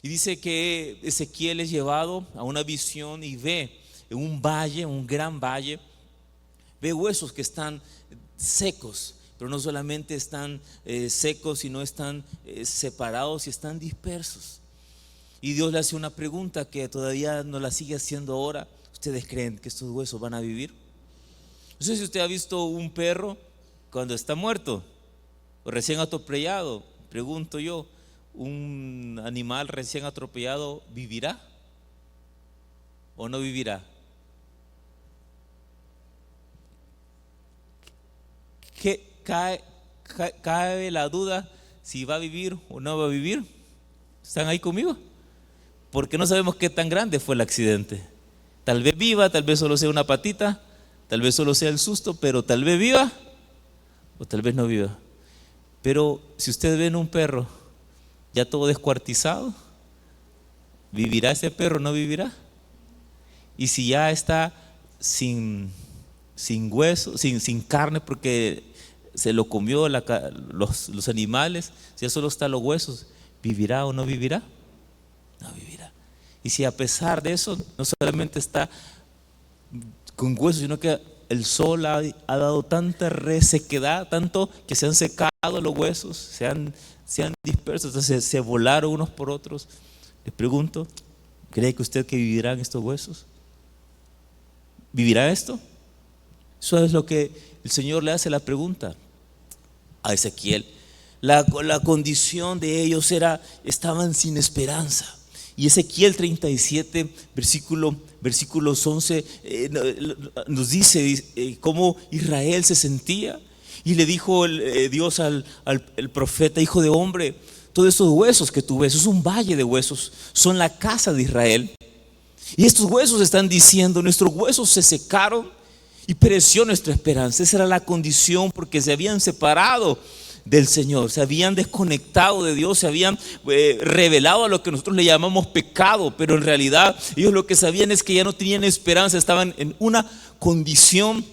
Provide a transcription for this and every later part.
Y dice que Ezequiel es llevado a una visión y ve en un valle, un gran valle, ve huesos que están secos, pero no solamente están secos, sino están separados y están dispersos. Y Dios le hace una pregunta que todavía no la sigue haciendo ahora. ¿Ustedes creen que estos huesos van a vivir? No sé si usted ha visto un perro cuando está muerto o recién atropellado. Pregunto yo, ¿un animal recién atropellado vivirá o no vivirá? Cabe la duda si va a vivir o no va a vivir. ¿Están ahí conmigo? Porque no sabemos qué tan grande fue el accidente. Tal vez viva, tal vez solo sea una patita, tal vez solo sea el susto, pero tal vez viva o tal vez no viva. Pero si usted ve en un perro ya todo descuartizado, ¿vivirá ese perro o no vivirá? Y si ya está sin hueso, sin carne, porque se lo comió los animales, si ya solo están los huesos, ¿vivirá o no vivirá? No vivirá. Y si a pesar de eso no solamente está con huesos, sino que el sol ha dado tanta resequedad, tanto que se han secado los huesos, se han disperso, entonces se volaron unos por otros. Les pregunto, ¿cree que usted que vivirán estos huesos? ¿Vivirá esto? Eso es lo que el Señor le hace la pregunta a Ezequiel. La condición de ellos estaban sin esperanza. Y Ezequiel 37, versículos 11, nos dice cómo Israel se sentía. Y le dijo Dios al profeta: hijo de hombre, todos esos huesos que tú ves, es un valle de huesos, son la casa de Israel. Y estos huesos están diciendo: nuestros huesos se secaron y pereció nuestra esperanza. Esa era la condición, porque se habían separado del Señor, se habían desconectado de Dios, se habían revelado a lo que nosotros le llamamos pecado, pero en realidad ellos lo que sabían es que ya no tenían esperanza, estaban en una condición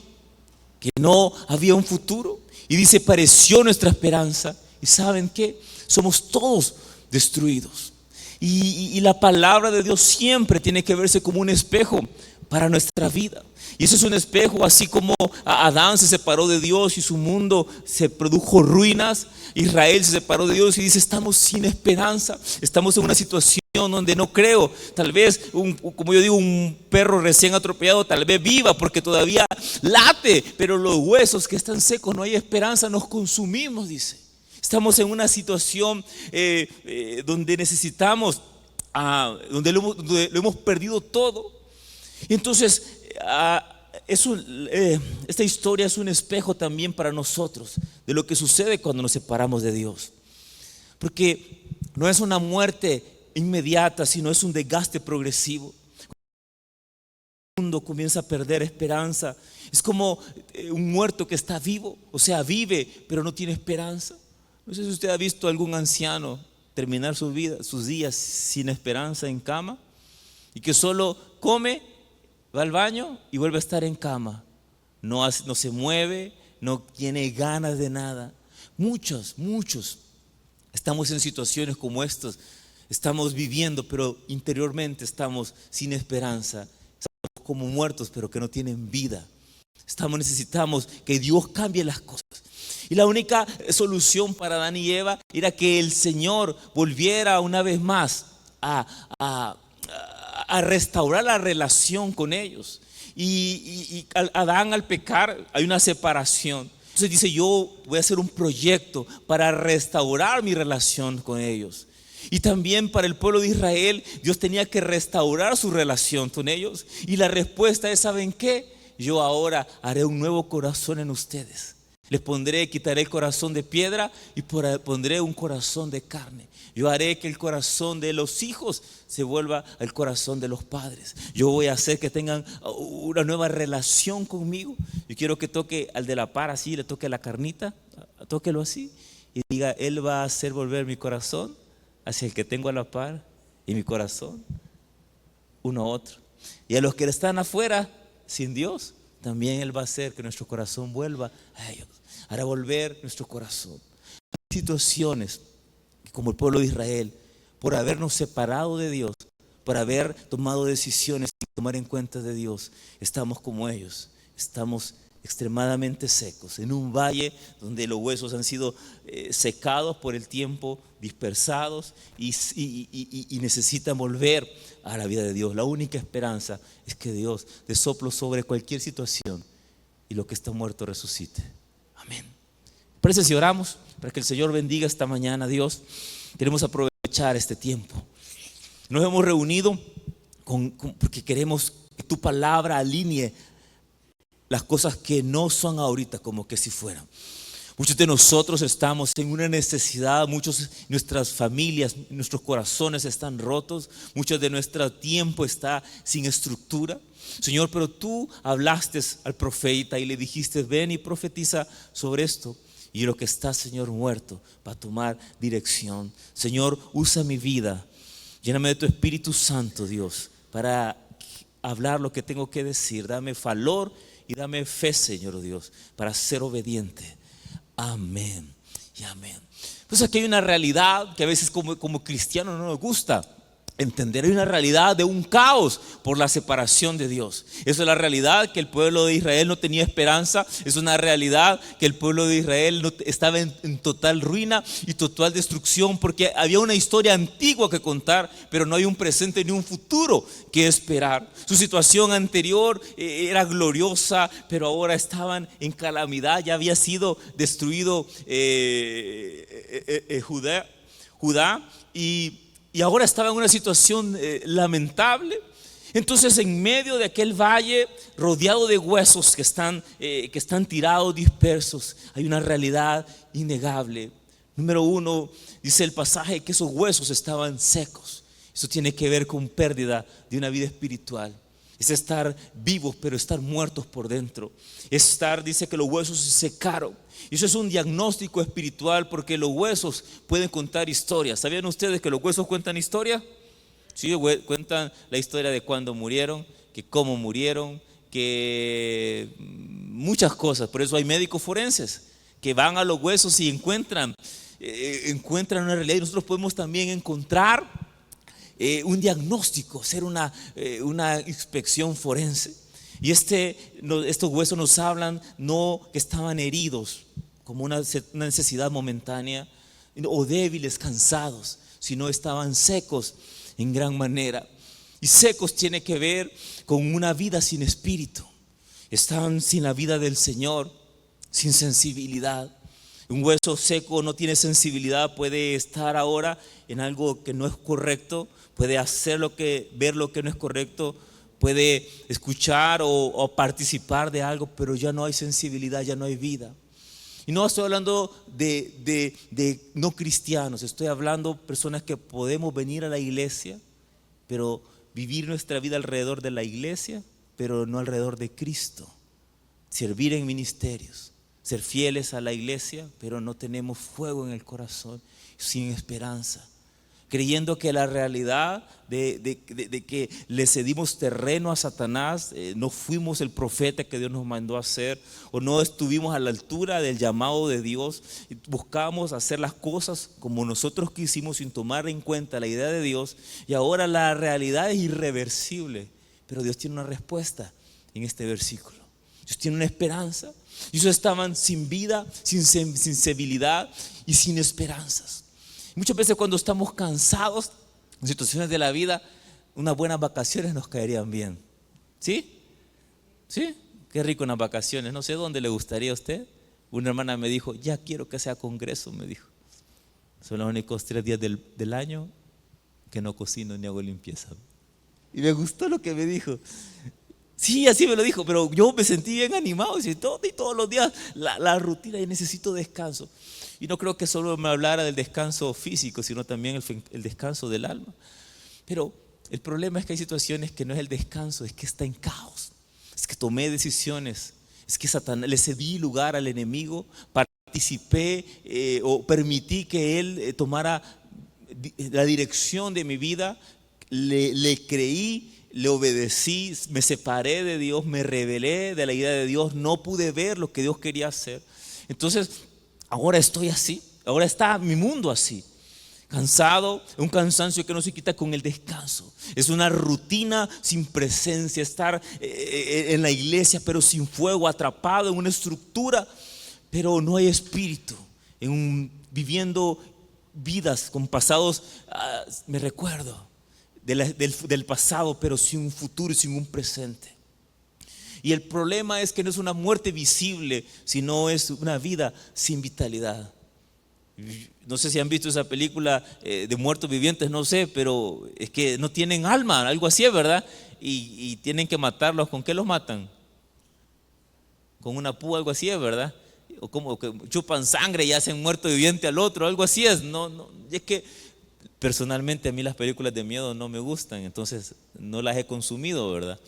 que no había un futuro. Y dice: pereció nuestra esperanza. ¿Y saben qué? Somos todos destruidos. Y la palabra de Dios siempre tiene que verse como un espejo para nuestra vida. Y eso es un espejo, así como Adán se separó de Dios y su mundo se produjo ruinas. Israel se separó de Dios y dice: estamos sin esperanza, estamos en una situación donde no creo. Tal vez, como yo digo, un perro recién atropellado tal vez viva porque todavía late, pero los huesos que están secos, no hay esperanza, nos consumimos, dice. Estamos en una situación donde necesitamos, donde lo hemos perdido todo. Y entonces esta historia es un espejo también para nosotros de lo que sucede cuando nos separamos de Dios. Porque no es una muerte inmediata, sino es un desgaste progresivo. El mundo comienza a perder esperanza. Es como un muerto que está vivo, o sea, vive, pero no tiene esperanza. No sé si usted ha visto a algún anciano terminar su vida, sus días sin esperanza en cama, y que solo come, va al baño y vuelve a estar en cama. No se mueve, no tiene ganas de nada. Muchos estamos en situaciones como estas. Estamos viviendo, pero interiormente estamos sin esperanza. Estamos como muertos, pero que no tienen vida. Necesitamos que Dios cambie las cosas. Y la única solución para Adán y Eva era que el Señor volviera una vez más a restaurar la relación con ellos. Y Adán, al pecar, hay una separación. Entonces dice: yo voy a hacer un proyecto para restaurar mi relación con ellos. Y también para el pueblo de Israel, Dios tenía que restaurar su relación con ellos. Y la respuesta es: ¿saben qué? Yo ahora haré un nuevo corazón en ustedes. Quitaré el corazón de piedra y pondré un corazón de carne. Yo haré que el corazón de los hijos se vuelva el corazón de los padres. Yo voy a hacer que tengan una nueva relación conmigo. Yo quiero que toque al de la par así, le toque la carnita, tóquelo así y diga: Él va a hacer volver mi corazón hacia el que tengo a la par y mi corazón uno a otro. Y a los que están afuera sin Dios, también Él va a hacer que nuestro corazón vuelva a ellos. Hará volver nuestro corazón. Hay situaciones que, como el pueblo de Israel, por habernos separado de Dios, por haber tomado decisiones sin tomar en cuenta de Dios, estamos como ellos, estamos extremadamente secos, en un valle donde los huesos han sido secados por el tiempo, dispersados y necesitan volver a la vida de Dios. La única esperanza es que Dios dé soplo sobre cualquier situación y lo que está muerto resucite. Amén. Parece si oramos para que el Señor bendiga esta mañana. Dios, queremos aprovechar este tiempo. Nos hemos reunido porque queremos que tu palabra alinee las cosas que no son ahorita como que si fueran. Muchos de nosotros estamos en una necesidad, nuestras familias, nuestros corazones están rotos, mucho de nuestro tiempo está sin estructura. Señor, pero tú hablaste al profeta y le dijiste, ven y profetiza sobre esto. Y lo que está, Señor, muerto va a tomar dirección. Señor, usa mi vida, lléname de tu Espíritu Santo, Dios, para hablar lo que tengo que decir. Dame valor y dame fe, Señor Dios, para ser obediente. Amén y amén. Pues aquí hay una realidad que a veces como cristianos no nos gusta entender. Hay una realidad de un caos por la separación de Dios. Esa es la realidad, que el pueblo de Israel no tenía esperanza. Es una realidad que el pueblo de Israel estaba en total ruina y total destrucción, porque había una historia antigua que contar, pero no hay un presente ni un futuro que esperar. Su situación anterior era gloriosa, pero ahora estaban en calamidad. Ya había sido destruido Judá y ahora estaba en una situación lamentable. Entonces, en medio de aquel valle rodeado de huesos que están tirados, dispersos, hay una realidad innegable. Número uno, dice el pasaje que esos huesos estaban secos. Eso tiene que ver con pérdida de una vida espiritual. Es estar vivos pero estar muertos por dentro. Dice que los huesos se secaron. Y eso es un diagnóstico espiritual, porque los huesos pueden contar historias. ¿Sabían ustedes que los huesos cuentan historia? Sí, cuentan la historia de cuándo murieron, que cómo murieron, que muchas cosas. Por eso hay médicos forenses que van a los huesos y encuentran una realidad. Y nosotros podemos también encontrar un diagnóstico, hacer una inspección forense. Y estos huesos nos hablan no que estaban heridos como una necesidad momentánea o débiles, cansados, sino estaban secos en gran manera. Y secos tiene que ver con una vida sin espíritu. Estaban sin la vida del Señor, sin sensibilidad. Un hueso seco no tiene sensibilidad, puede estar ahora en algo que no es correcto, puede ver lo que no es correcto, puede escuchar o participar de algo, pero ya no hay sensibilidad, ya no hay vida. Y no estoy hablando de no cristianos, estoy hablando de personas que podemos venir a la iglesia, pero vivir nuestra vida alrededor de la iglesia, pero no alrededor de Cristo. Servir en ministerios, ser fieles a la iglesia, pero no tenemos fuego en el corazón, sin esperanza. Creyendo que la realidad de que le cedimos terreno a Satanás, no fuimos el profeta que Dios nos mandó a ser, o no estuvimos a la altura del llamado de Dios, y buscamos hacer las cosas como nosotros quisimos sin tomar en cuenta la idea de Dios, y ahora la realidad es irreversible. Pero Dios tiene una respuesta en este versículo. Dios tiene una esperanza. Y ellos estaban sin vida, sin sensibilidad y sin esperanzas. Muchas veces cuando estamos cansados en situaciones de la vida, unas buenas vacaciones nos caerían bien. ¿Sí? ¿Sí? Qué rico unas vacaciones. No sé dónde le gustaría a usted. Una hermana me dijo, ya quiero que sea congreso, me dijo. Son los únicos 3 días del año que no cocino ni hago limpieza. Y me gustó lo que me dijo. Sí, así me lo dijo, pero yo me sentí bien animado. Y todos los días la rutina, y necesito descanso. Y no creo que solo me hablara del descanso físico, sino también el descanso del alma. Pero el problema es que hay situaciones que no es el descanso, es que está en caos. Es que tomé decisiones, es que Satanás, le cedí lugar al enemigo, participé o permití que él tomara la dirección de mi vida, le creí, le obedecí, me separé de Dios, me rebelé de la idea de Dios, no pude ver lo que Dios quería hacer. Entonces, ahora estoy así, ahora está mi mundo así. cansado, un cansancio que no se quita con el descanso. Es una rutina sin presencia, estar en la iglesia pero sin fuego, atrapado en una estructura, pero no hay espíritu, viviendo vidas con pasados. Me recuerdo del pasado, pero sin un futuro y sin un presente. Y el problema es que no es una muerte visible, sino es una vida sin vitalidad. No sé si han visto esa película de muertos vivientes, no sé, pero es que no tienen alma, algo así es, ¿verdad? Y tienen que matarlos. ¿Con qué los matan? Con una púa, algo así es, ¿verdad? O como que chupan sangre y hacen muerto viviente al otro, algo así es. No, es que personalmente a mí las películas de miedo no me gustan, entonces no las he consumido, ¿verdad?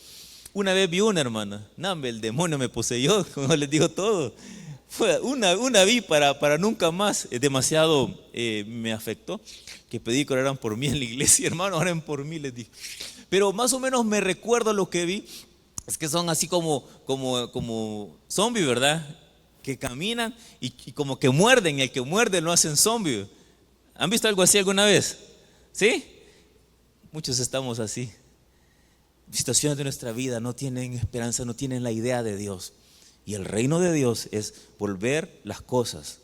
Una vez vi una, hermana, el demonio me poseyó, como les digo todo. Fue una vi para nunca más. Demasiado me afectó, que pedí que oraran por mí en la iglesia. Hermano, oren por mí, les dije. Pero más o menos me recuerdo lo que vi. Es que son así como zombies, ¿verdad? Que caminan y como que muerden, y el que muerde lo hacen zombie. ¿Han visto algo así alguna vez? ¿Sí? Muchos estamos así. Situaciones de nuestra vida no tienen esperanza, no tienen la idea de Dios. Y el reino de Dios es volver las cosas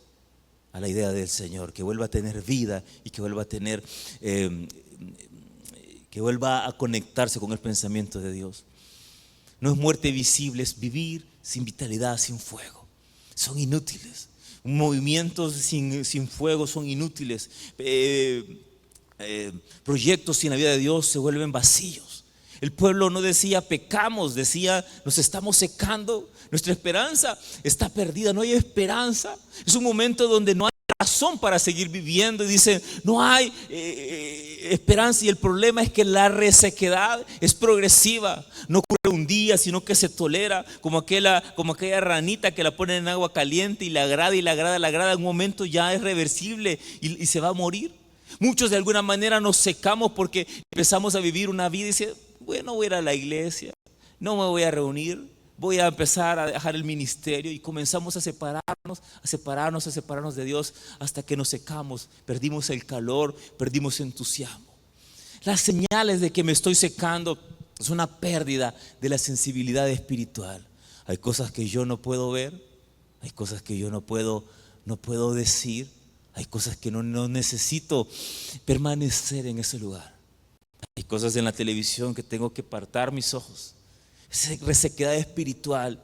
a la idea del Señor, que vuelva a tener vida y que vuelva a tener, que vuelva a conectarse con el pensamiento de Dios. No es muerte visible, es vivir sin vitalidad, sin fuego. Son inútiles. Movimientos sin fuego son inútiles. Proyectos sin la vida de Dios se vuelven vacíos. El pueblo no decía pecamos, decía nos estamos secando, nuestra esperanza está perdida, no hay esperanza. Es un momento donde no hay razón para seguir viviendo y dice no hay esperanza. Y el problema es que la resequedad es progresiva, no ocurre un día, sino que se tolera, como aquella ranita que la ponen en agua caliente y la agrada, en un momento ya es reversible y se va a morir. Muchos de alguna manera nos secamos porque empezamos a vivir una vida y dice, bueno, voy a ir a la iglesia, no me voy a reunir, voy a empezar a dejar el ministerio, y comenzamos a separarnos de Dios hasta que nos secamos, perdimos el calor, perdimos entusiasmo. Las señales de que me estoy secando es una pérdida de la sensibilidad espiritual. Hay cosas que yo no puedo ver, hay cosas que yo no puedo decir, hay cosas que no necesito permanecer en ese lugar. Hay cosas en la televisión que tengo que apartar mis ojos. Esa resequedad espiritual,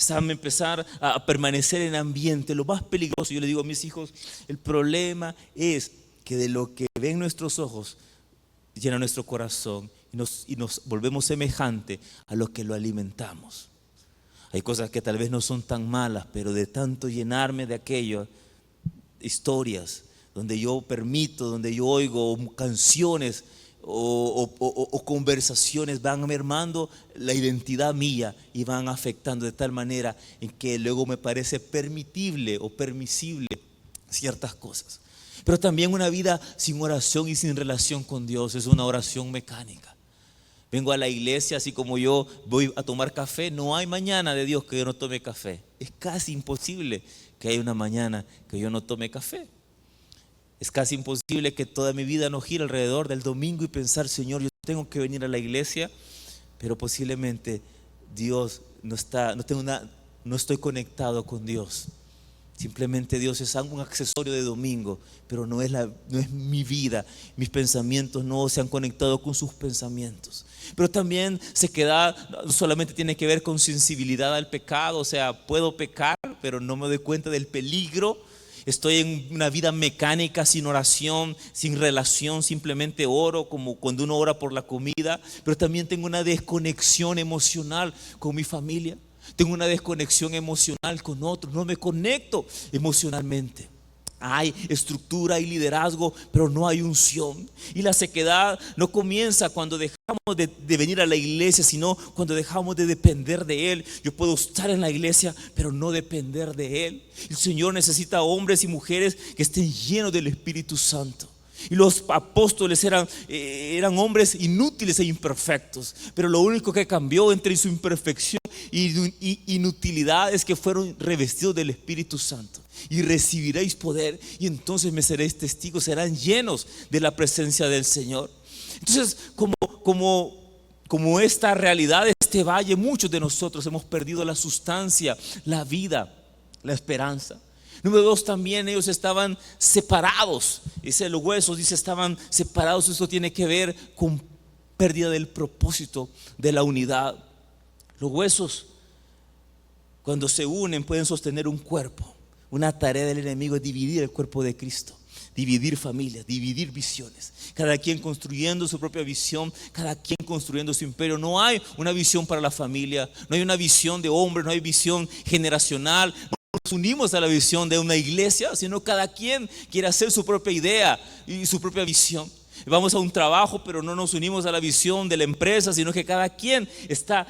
empezar a permanecer en ambiente, lo más peligroso. Yo le digo a mis hijos, el problema es que de lo que ven nuestros ojos llena nuestro corazón y nos volvemos semejante a lo que lo alimentamos. Hay cosas que tal vez no son tan malas, pero de tanto llenarme de aquello, historias donde yo permito, donde yo oigo canciones o conversaciones, van mermando la identidad mía y van afectando de tal manera en que luego me parece permitible o permisible ciertas cosas. Pero también una vida sin oración y sin relación con Dios es una oración mecánica. Vengo a la iglesia, así como yo voy a tomar café, no hay mañana de Dios que yo no tome café. Es casi imposible que haya una mañana que yo no tome café. Es casi imposible que toda mi vida no gire alrededor del domingo y pensar, Señor, yo tengo que venir a la iglesia, pero posiblemente Dios no estoy conectado con Dios. Simplemente Dios es un accesorio de domingo, pero no es mi vida. Mis pensamientos no se han conectado con sus pensamientos. Pero también sequedad no solamente tiene que ver con sensibilidad al pecado. O sea, puedo pecar, pero no me doy cuenta del peligro. Estoy en una vida mecánica, sin oración, sin relación, simplemente oro como cuando uno ora por la comida. Pero también tengo una desconexión emocional con mi familia. Tengo una desconexión emocional con otros, no me conecto emocionalmente. Hay estructura y liderazgo, pero no hay unción. Y la sequedad no comienza cuando dejamos de venir a la iglesia, sino cuando dejamos de depender de Él. Yo puedo estar en la iglesia, pero no depender de Él. El Señor necesita hombres y mujeres que estén llenos del Espíritu Santo, Y los apóstoles eran hombres inútiles e imperfectos, pero lo único que cambió entre su imperfección y inutilidad es que fueron revestidos del Espíritu Santo. Y recibiréis poder, y entonces me seréis testigos, serán llenos de la presencia del Señor. Entonces, como esta realidad, este valle, muchos de nosotros hemos perdido la sustancia, la vida, la esperanza. Número 2, también ellos estaban separados. Dice, los huesos, dice, estaban separados. Esto tiene que ver con pérdida del propósito, de la unidad. Los huesos, cuando se unen, pueden sostener un cuerpo. Una tarea del enemigo es dividir el cuerpo de Cristo, dividir familias, dividir visiones. Cada quien construyendo su propia visión, cada quien construyendo su imperio. No hay una visión para la familia, no hay una visión de hombre, no hay visión generacional. Nos unimos a la visión de una iglesia, sino cada quien quiere hacer su propia idea y su propia visión. Vamos a un trabajo, pero no nos unimos a la visión de la empresa, sino que cada quien está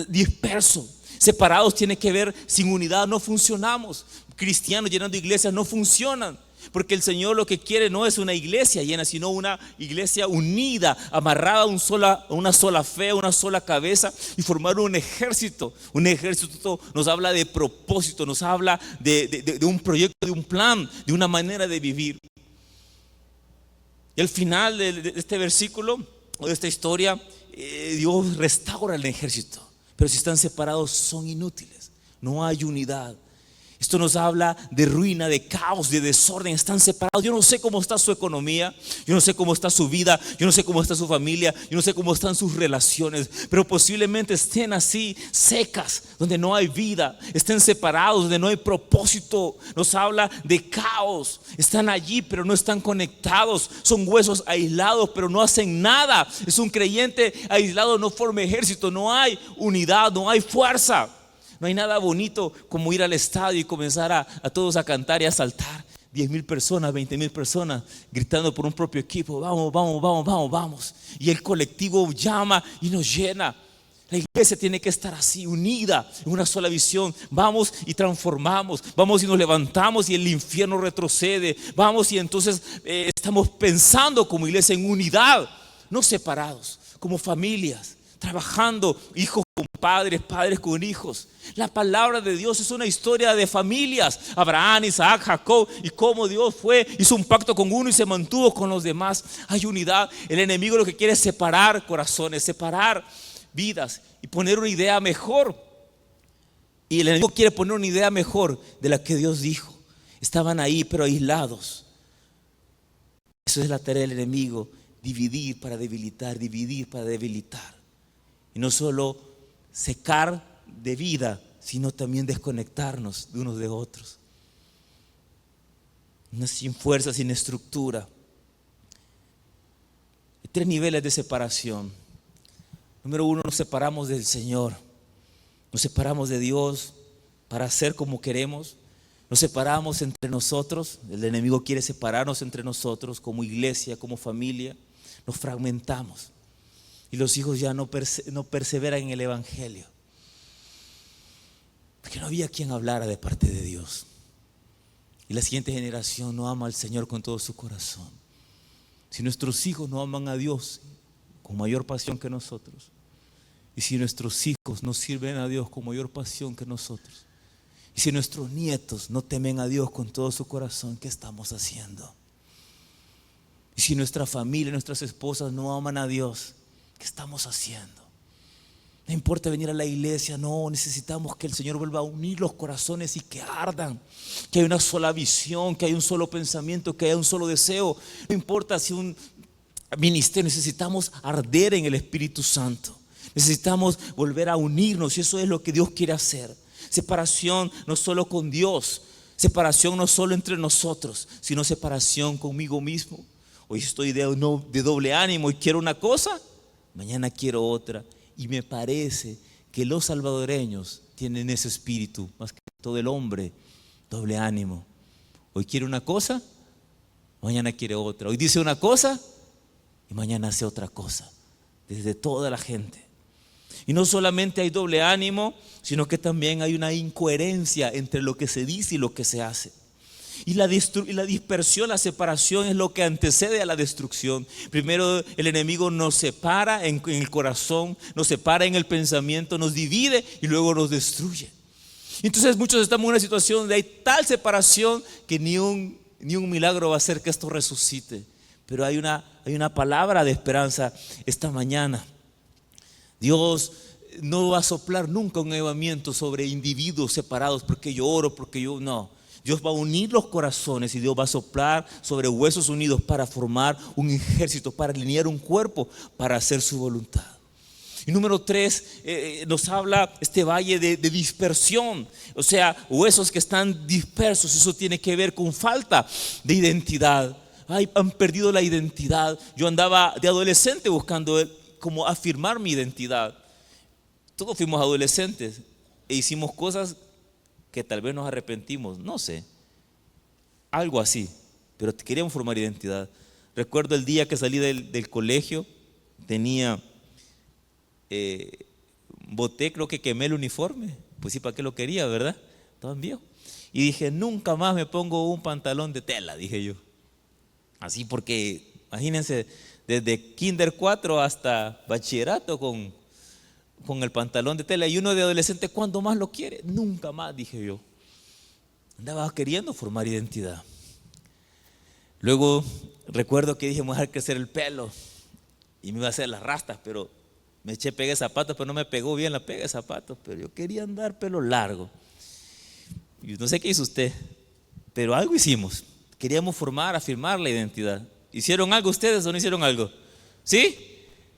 disperso. Separados tiene que ver, sin unidad no funcionamos. Cristianos llenando iglesias no funcionan, porque el Señor lo que quiere no es una iglesia llena, sino una iglesia unida, amarrada a una sola fe, a una sola cabeza, y formar un ejército. Un ejército nos habla de propósito, nos habla de un proyecto, de un plan, de una manera de vivir. Y al final de este versículo o de esta historia, Dios restaura el ejército, pero si están separados son inútiles, no hay unidad. Esto nos habla de ruina, de caos, de desorden. Están separados. Yo no sé cómo está su economía, yo no sé cómo está su vida, yo no sé cómo está su familia, yo no sé cómo están sus relaciones, pero posiblemente estén así, secas, donde no hay vida. Estén separados, donde no hay propósito. Nos habla de caos. Están allí, pero no están conectados. Son huesos aislados, pero no hacen nada. Es un creyente aislado, no forma ejército. No hay unidad, no hay fuerza. No hay nada bonito como ir al estadio y comenzar a todos a cantar y a saltar. 10,000 personas, 20,000 personas gritando por un propio equipo. Vamos, vamos, vamos, vamos, vamos. Y el colectivo llama y nos llena. La iglesia tiene que estar así, unida, en una sola visión. Vamos y transformamos. Vamos y nos levantamos y el infierno retrocede. Vamos y entonces estamos pensando como iglesia en unidad, no separados, como familias, trabajando, hijos con padres, padres con hijos. La palabra de Dios es una historia de familias. Abraham, Isaac, Jacob, y cómo Dios hizo un pacto con uno y se mantuvo con los demás. Hay unidad. El enemigo lo que quiere es separar corazones, separar vidas y poner una idea mejor. Y el enemigo quiere poner una idea mejor de la que Dios dijo. Estaban ahí pero aislados. Eso es la tarea del enemigo: dividir para debilitar, dividir para debilitar. Y no solo secar de vida, sino también desconectarnos de unos de otros. Sin fuerza, sin estructura. Hay 3 niveles de separación. Número 1, nos separamos del Señor. Nos separamos de Dios para hacer como queremos. Nos separamos entre nosotros. El enemigo quiere separarnos entre nosotros como iglesia, como familia. Nos fragmentamos. Y los hijos ya no perseveran en el evangelio, porque no había quien hablara de parte de Dios. Y la siguiente generación no ama al Señor con todo su corazón. Si nuestros hijos no aman a Dios con mayor pasión que nosotros, y si nuestros hijos no sirven a Dios con mayor pasión que nosotros, y si nuestros nietos no temen a Dios con todo su corazón, ¿qué estamos haciendo? Y si nuestra familia, nuestras esposas no aman a Dios, ¿qué estamos haciendo? No importa venir a la iglesia, no, necesitamos que el Señor vuelva a unir los corazones y que ardan, que haya una sola visión, que haya un solo pensamiento, que haya un solo deseo. No importa si un ministerio, necesitamos arder en el Espíritu Santo. Necesitamos volver a unirnos y eso es lo que Dios quiere hacer. Separación no solo con Dios, separación no solo entre nosotros, sino separación conmigo mismo. Hoy estoy de doble ánimo y quiero una cosa, mañana quiero otra. Y me parece que los salvadoreños tienen ese espíritu, más que todo el hombre, doble ánimo. Hoy quiere una cosa, mañana quiere otra. Hoy dice una cosa y mañana hace otra cosa. Desde toda la gente. Y no solamente hay doble ánimo, sino que también hay una incoherencia entre lo que se dice y lo que se hace. Y la dispersión, la separación es lo que antecede a la destrucción. Primero el enemigo nos separa en el corazón, nos separa en el pensamiento, nos divide y luego nos destruye. Entonces muchos estamos en una situación donde hay tal separación que ni un milagro va a hacer que esto resucite. Pero hay una palabra de esperanza esta mañana. Dios no va a soplar nunca un avivamiento sobre individuos separados porque yo oro, porque yo no. Dios va a unir los corazones y Dios va a soplar sobre huesos unidos para formar un ejército, para alinear un cuerpo, para hacer su voluntad. Y número 3, nos habla este valle de dispersión, o sea, huesos que están dispersos. Eso tiene que ver con falta de identidad. Han perdido la identidad. Yo andaba de adolescente buscando cómo afirmar mi identidad. Todos fuimos adolescentes e hicimos cosas que tal vez nos arrepentimos, no sé, algo así, pero queríamos formar identidad. Recuerdo el día que salí del colegio, boté, creo que quemé el uniforme, pues sí, ¿para qué lo quería, verdad? Estaba viejo. Y dije, nunca más me pongo un pantalón de tela, dije yo. Así porque, imagínense, desde kinder 4 hasta bachillerato con el pantalón de tela. Y uno de adolescente, ¿cuándo más lo quiere? Nunca más, dije yo. Andaba queriendo formar identidad. Luego recuerdo que dije, me voy a dejar crecer el pelo y me iba a hacer las rastas, pero me eché pegué de zapatos, pero no me pegó bien la pega de zapatos. Pero yo quería andar pelo largo. Y no sé qué hizo usted, pero algo hicimos. Queríamos afirmar la identidad. ¿Hicieron algo ustedes o no hicieron algo? ¿Sí?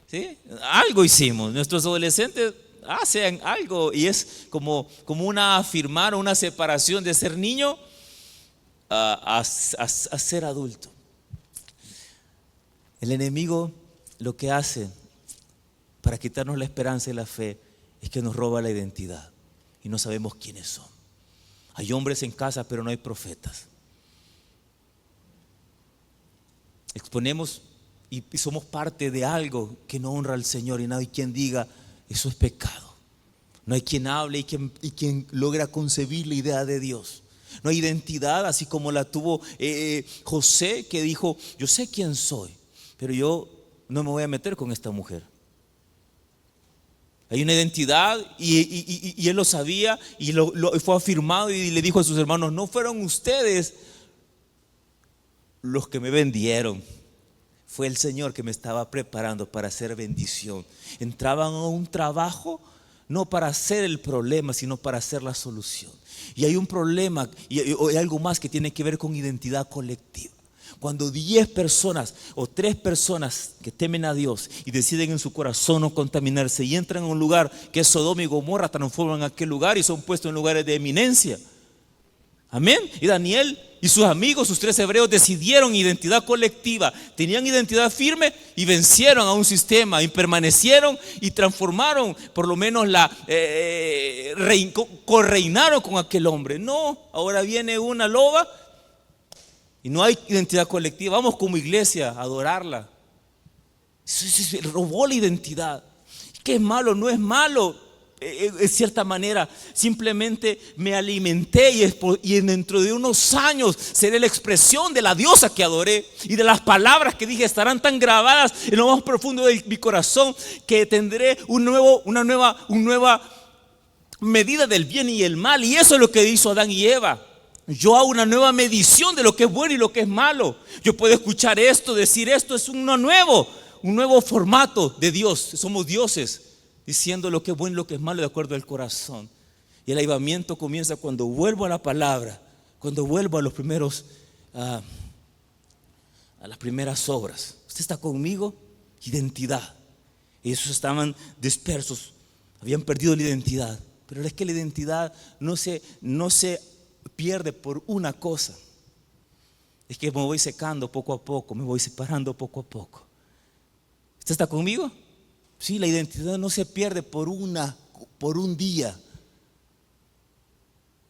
¿Sí? Algo hicimos. Nuestros adolescentes hacen algo y es como afirmar una separación de ser niño a ser adulto. El enemigo lo que hace para quitarnos la esperanza y la fe es que nos roba la identidad y no sabemos quiénes son. Hay hombres en casa, pero no hay profetas. Exponemos y somos parte de algo que no honra al Señor y no hay quien diga, eso es pecado. No hay quien hable y quien logra concebir la idea de Dios. No hay identidad, así como la tuvo José, que dijo, yo sé quién soy, pero yo no me voy a meter con esta mujer. Hay una identidad y él lo sabía y fue afirmado y le dijo a sus hermanos, no fueron ustedes los que me vendieron. Fue el Señor que me estaba preparando para hacer bendición. Entraban a un trabajo no para hacer el problema, sino para hacer la solución. Y hay un problema y hay algo más que tiene que ver con identidad colectiva. Cuando 10 personas o 3 personas que temen a Dios y deciden en su corazón no contaminarse y entran a un lugar que es Sodoma y Gomorra, transforman aquel lugar y son puestos en lugares de eminencia. Amén. Y Daniel y sus amigos, sus 3 hebreos, decidieron identidad colectiva, tenían identidad firme y vencieron a un sistema y permanecieron y transformaron, por lo menos correinaron con aquel hombre. No, ahora viene una loba y no hay identidad colectiva. Vamos como iglesia a adorarla. Se robó la identidad. ¿Qué es malo? No es malo. En cierta manera, simplemente me alimenté y dentro de unos años seré la expresión de la diosa que adoré y de las palabras que dije estarán tan grabadas en lo más profundo de mi corazón que tendré una nueva medida del bien y el mal. Y eso es lo que hizo Adán y Eva. Yo hago una nueva medición de lo que es bueno y lo que es malo. Yo puedo escuchar esto, decir esto, es un nuevo formato de Dios. Somos dioses, diciendo lo que es bueno y lo que es malo de acuerdo al corazón. Y el avivamiento comienza cuando vuelvo a la palabra, cuando vuelvo a a las primeras obras. ¿Usted está conmigo? Identidad. Ellos estaban dispersos, habían perdido la identidad. Pero es que la identidad no se pierde por una cosa. Es que me voy secando poco a poco, me voy separando poco a poco. ¿Usted está conmigo? Sí, la identidad no se pierde por un día.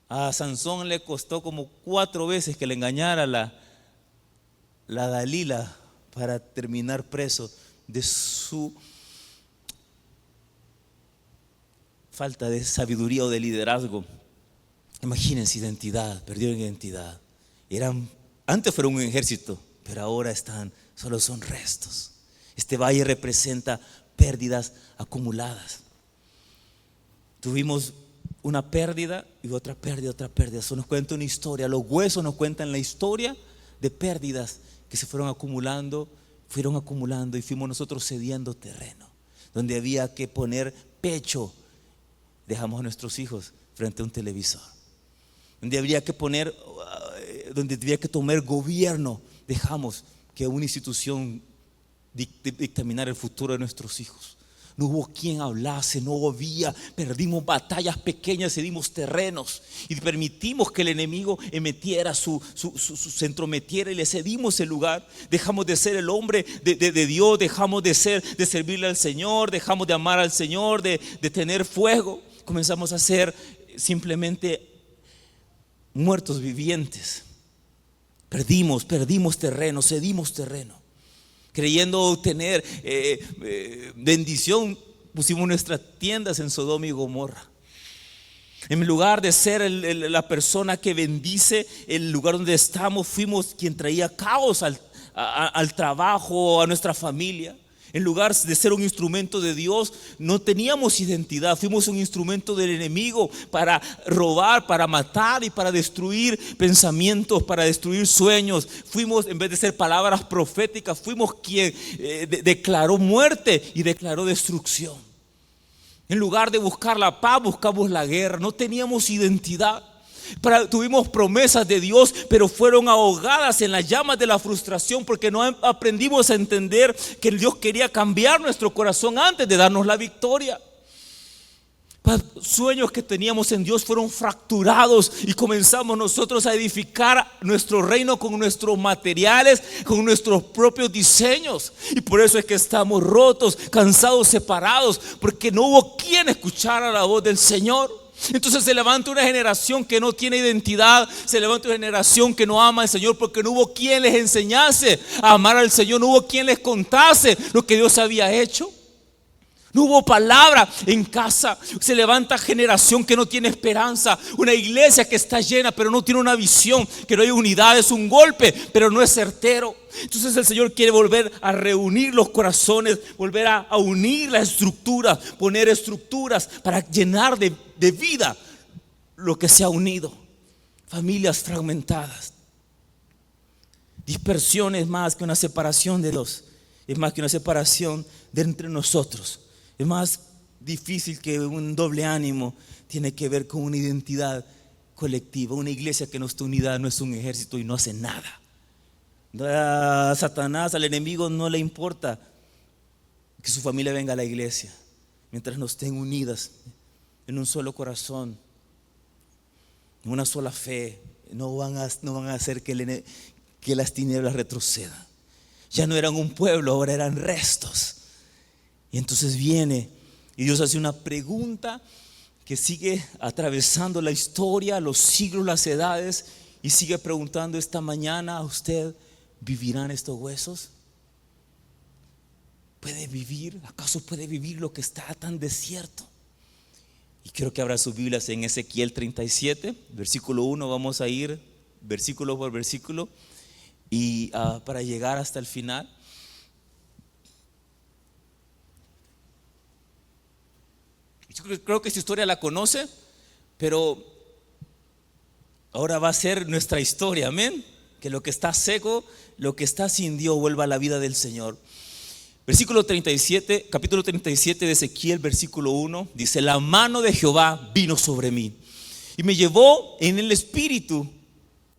A Sansón le costó como 4 veces que le engañara la Dalila para terminar preso de su falta de sabiduría o de liderazgo. Imagínense identidad, perdieron identidad. Antes fueron un ejército, pero ahora solo son restos. Este valle representa pérdidas acumuladas. Tuvimos una pérdida y otra pérdida, otra pérdida. Eso nos cuenta una historia. Los huesos nos cuentan la historia de pérdidas que se fueron acumulando y fuimos nosotros cediendo terreno. Donde había que poner pecho, dejamos a nuestros hijos frente a un televisor. Donde había que tomar gobierno, dejamos que una institución dictaminara el futuro de nuestros hijos. No hubo quien hablase, perdimos batallas pequeñas, cedimos terrenos y permitimos que el enemigo metiera se entrometiera y le cedimos el lugar. Dejamos de ser el hombre de Dios, dejamos de servirle al Señor, dejamos de amar al Señor, de tener fuego. Comenzamos a ser simplemente muertos vivientes. Perdimos terreno, cedimos terreno. Creyendo tener bendición, pusimos nuestras tiendas en Sodoma y Gomorra. En lugar de ser la persona que bendice el lugar donde estamos, fuimos quien traía caos al trabajo, a nuestra familia. En lugar de ser un instrumento de Dios, no teníamos identidad. Fuimos un instrumento del enemigo para robar, para matar y para destruir pensamientos, para destruir sueños. Fuimos, en vez de ser palabras proféticas, fuimos quien declaró muerte y declaró destrucción. En lugar de buscar la paz, buscamos la guerra. No teníamos identidad. Tuvimos promesas de Dios, pero fueron ahogadas en las llamas de la frustración porque no aprendimos a entender que Dios quería cambiar nuestro corazón antes de darnos la victoria. Sueños que teníamos en Dios fueron fracturados y comenzamos nosotros a edificar nuestro reino con nuestros materiales, con nuestros propios diseños. Y por eso es que estamos rotos, cansados, separados, porque no hubo quien escuchara la voz del Señor. Entonces se levanta una generación que no tiene identidad, se levanta una generación que no ama al Señor porque no hubo quien les enseñase a amar al Señor, no hubo quien les contase lo que Dios había hecho. No hubo palabra en casa. Se levanta generación que no tiene esperanza, una iglesia que está llena pero no tiene una visión, que no hay unidad, es un golpe pero no es certero. Entonces el Señor quiere volver a reunir los corazones, volver a unir las estructuras, poner estructuras para llenar de vida lo que se ha unido. Familias fragmentadas. Dispersión es más que una separación de Dios, es más que una separación de entre nosotros. Es más difícil que un doble ánimo. Tiene que ver con una identidad colectiva. Una iglesia que no está unida no es un ejército y no hace nada. A Satanás, al enemigo, no le importa que su familia venga a la iglesia mientras no estén unidas en un solo corazón, en una sola fe. No van a hacer que las tinieblas retrocedan. Ya no eran un pueblo, ahora eran restos. Y entonces viene y Dios hace una pregunta que sigue atravesando la historia, los siglos, las edades, y sigue preguntando esta mañana a usted: ¿vivirán estos huesos? ¿Puede vivir? ¿Acaso puede vivir lo que está tan desierto? Y quiero que abra sus Biblias en Ezequiel 37, versículo 1. Vamos a ir versículo por versículo y para llegar hasta el final. Yo creo que esta historia la conoce, pero ahora va a ser nuestra historia, amén. Que lo que está seco, lo que está sin Dios, vuelva a la vida del Señor. Versículo 37, capítulo 37 de Ezequiel, versículo 1, dice: la mano de Jehová vino sobre mí y me llevó en el espíritu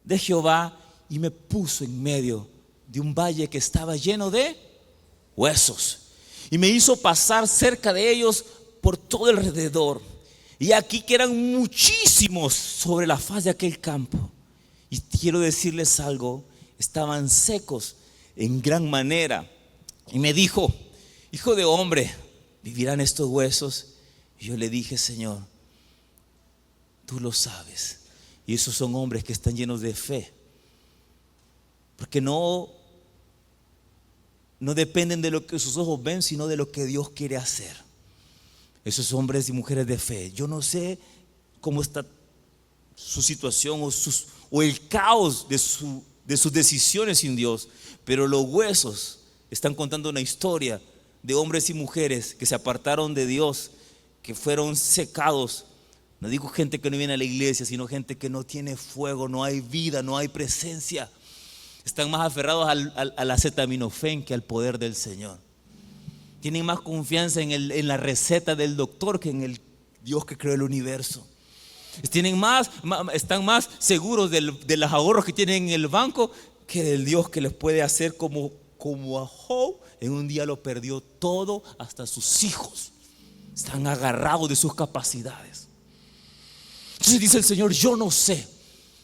de Jehová y me puso en medio de un valle que estaba lleno de huesos y me hizo pasar cerca de ellos por todo alrededor, y aquí que eran muchísimos sobre la faz de aquel campo. Y quiero decirles algo: estaban secos en gran manera. Y me dijo: hijo de hombre, ¿vivirán estos huesos? Y yo le dije: Señor, tú lo sabes. Y esos son hombres que están llenos de fe, porque no dependen de lo que sus ojos ven, sino de lo que Dios quiere hacer. Esos hombres y mujeres de fe. Yo no sé cómo está su situación o el caos de sus decisiones sin Dios. Pero los huesos están contando una historia de hombres y mujeres que se apartaron de Dios, que fueron secados. No digo gente que no viene a la iglesia, sino gente que no tiene fuego, no hay vida, no hay presencia. Están más aferrados al acetaminofén que al poder del Señor. Tienen más confianza en la receta del doctor que en el Dios que creó el universo. Están más seguros de los ahorros que tienen en el banco que del Dios que les puede hacer como a Job. En un día lo perdió todo, hasta sus hijos. Están agarrados de sus capacidades. Entonces dice el Señor: yo no sé,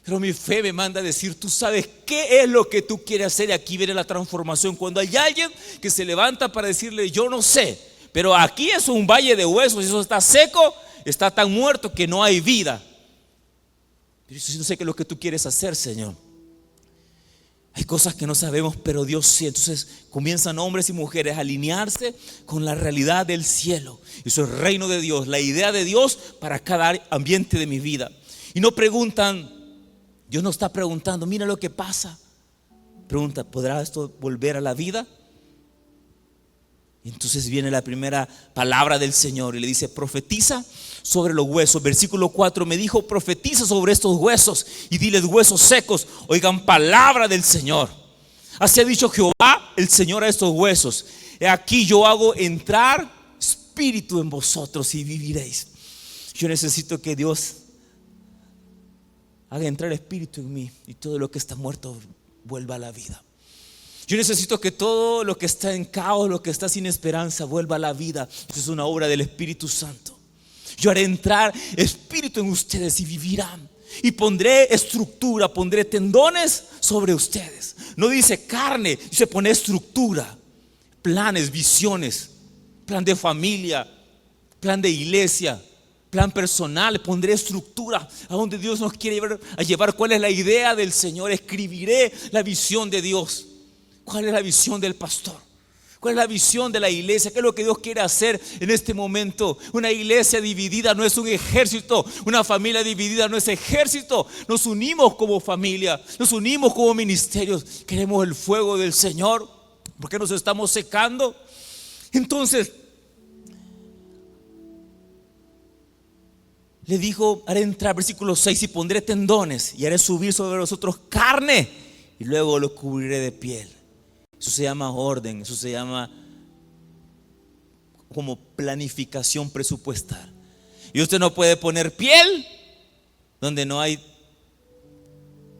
pero mi fe me manda a decir: tú sabes qué es lo que tú quieres hacer. Y aquí viene la transformación. Cuando hay alguien que se levanta para decirle: yo no sé, pero aquí es un valle de huesos, eso está seco, está tan muerto que no hay vida. Pero yo sí no sé qué es lo que tú quieres hacer, Señor. Hay cosas que no sabemos, pero Dios sí. Entonces comienzan hombres y mujeres a alinearse con la realidad del cielo. Eso es el reino de Dios, la idea de Dios para cada ambiente de mi vida. Y no preguntan, Dios no está preguntando: mira lo que pasa. Pregunta: ¿podrá esto volver a la vida? Y entonces viene la primera palabra del Señor y le dice: profetiza sobre los huesos. Versículo 4: me dijo: profetiza sobre estos huesos y diles: huesos secos, oigan palabra del Señor. Así ha dicho Jehová el Señor a estos huesos: he aquí yo hago entrar espíritu en vosotros y viviréis. Yo necesito que Dios haga entrar espíritu en mí y todo lo que está muerto vuelva a la vida. Yo necesito que todo lo que está en caos, lo que está sin esperanza, vuelva a la vida. Eso es una obra del Espíritu Santo. Yo haré entrar espíritu en ustedes y vivirán. Y pondré estructura, pondré tendones sobre ustedes. No dice carne, dice poner estructura, planes, visiones, plan de familia, plan de iglesia, plan personal. Pondré estructura a donde Dios nos quiere llevar. ¿Cuál es la idea del Señor? Escribiré la visión de Dios. ¿Cuál es la visión del pastor? ¿Cuál es la visión de la iglesia? ¿Qué es lo que Dios quiere hacer en este momento? Una iglesia dividida no es un ejército. Una familia dividida no es ejército. Nos unimos como familia, nos unimos como ministerios. Queremos el fuego del Señor. ¿Por qué nos estamos secando? Entonces le dijo: haré entrar, versículo 6, y pondré tendones y haré subir sobre vosotros carne y luego los cubriré de piel. Eso se llama orden, eso se llama como planificación presupuestal. Y usted no puede poner piel donde no hay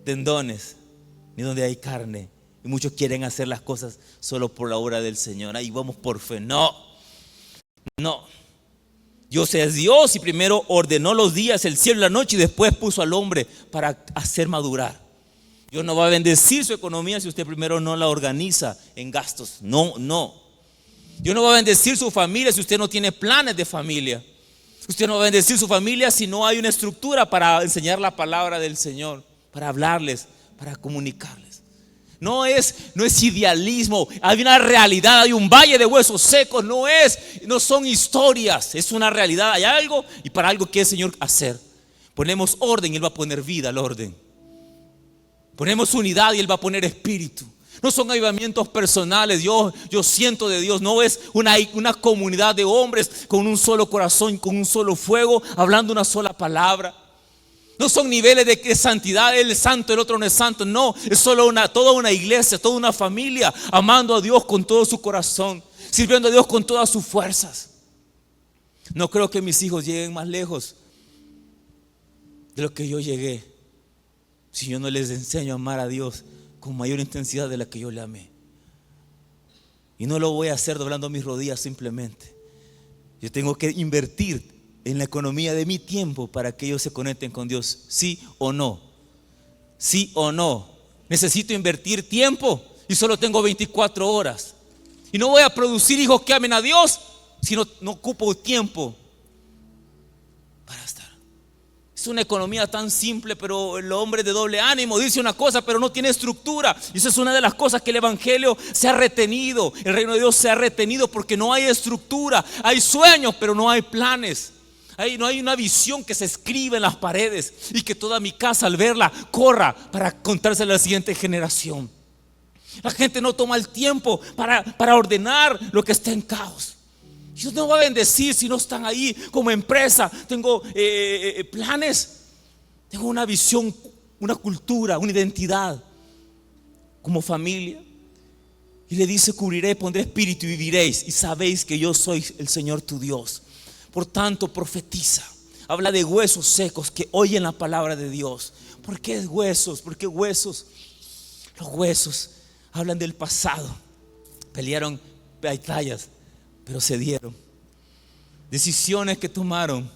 tendones ni donde hay carne. Y muchos quieren hacer las cosas solo por la obra del Señor. Ahí vamos por fe. No. Dios es Dios y primero ordenó los días, el cielo y la noche, y después puso al hombre para hacer madurar. Dios no va a bendecir su economía si usted primero no la organiza en gastos. No. Dios no va a bendecir su familia si usted no tiene planes de familia. Usted no va a bendecir su familia si no hay una estructura para enseñar la palabra del Señor, para hablarles, para comunicarles. No es idealismo. Hay una realidad, hay un valle de huesos secos. No son historias, es una realidad. Hay algo, y para algo quiere el Señor hacer. Ponemos orden y Él va a poner vida al orden. Ponemos unidad y Él va a poner espíritu. No son avivamientos personales. Yo siento de Dios. No es una comunidad de hombres con un solo corazón, con un solo fuego, hablando una sola palabra. No son niveles de santidad. Él es santo, el otro no es santo. No, es solo toda una iglesia, toda una familia, amando a Dios con todo su corazón, sirviendo a Dios con todas sus fuerzas. No creo que mis hijos lleguen más lejos de lo que yo llegué si yo no les enseño a amar a Dios con mayor intensidad de la que yo le amé. Y no lo voy a hacer doblando mis rodillas simplemente. Yo tengo que invertir en la economía de mi tiempo para que ellos se conecten con Dios. ¿Sí o no? ¿Sí o no? Necesito invertir tiempo y solo tengo 24 horas. Y no voy a producir hijos que amen a Dios si no ocupo tiempo para estar. Es una economía tan simple, pero el hombre de doble ánimo dice una cosa pero no tiene estructura. Y esa es una de las cosas que el evangelio se ha retenido. El reino de Dios se ha retenido porque no hay estructura. Hay sueños pero no hay planes. Ahí no hay una visión que se escriba en las paredes y que toda mi casa al verla corra para contársela a la siguiente generación. La gente no toma el tiempo para ordenar lo que está en caos. Dios no va a bendecir si no están ahí. Como empresa tengo planes, tengo una visión, una cultura, una identidad. Como familia, y le dice: cubriré, pondré espíritu y viviréis, y sabéis que yo soy el Señor tu Dios. Por tanto, profetiza. Habla de huesos secos que oyen la palabra de Dios. ¿Por qué huesos? ¿Por qué huesos? Los huesos hablan del pasado. Pelearon batallas, pero cedieron. Decisiones que tomaron,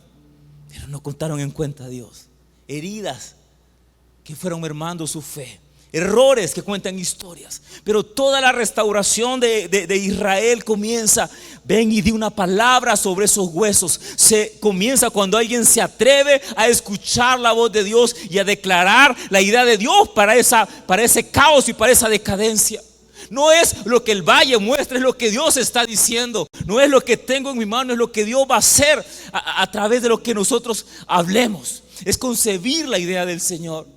pero no contaron en cuenta a Dios. Heridas que fueron mermando su fe. Errores que cuentan historias. Pero toda la restauración de Israel comienza. Ven y di una palabra sobre esos huesos. Se comienza cuando alguien se atreve a escuchar la voz de Dios y a declarar la idea de Dios para ese caos y para esa decadencia. No es lo que el valle muestra, es lo que Dios está diciendo. No es lo que tengo en mi mano, es lo que Dios va a hacer a través de lo que nosotros hablemos. Es concebir la idea del Señor.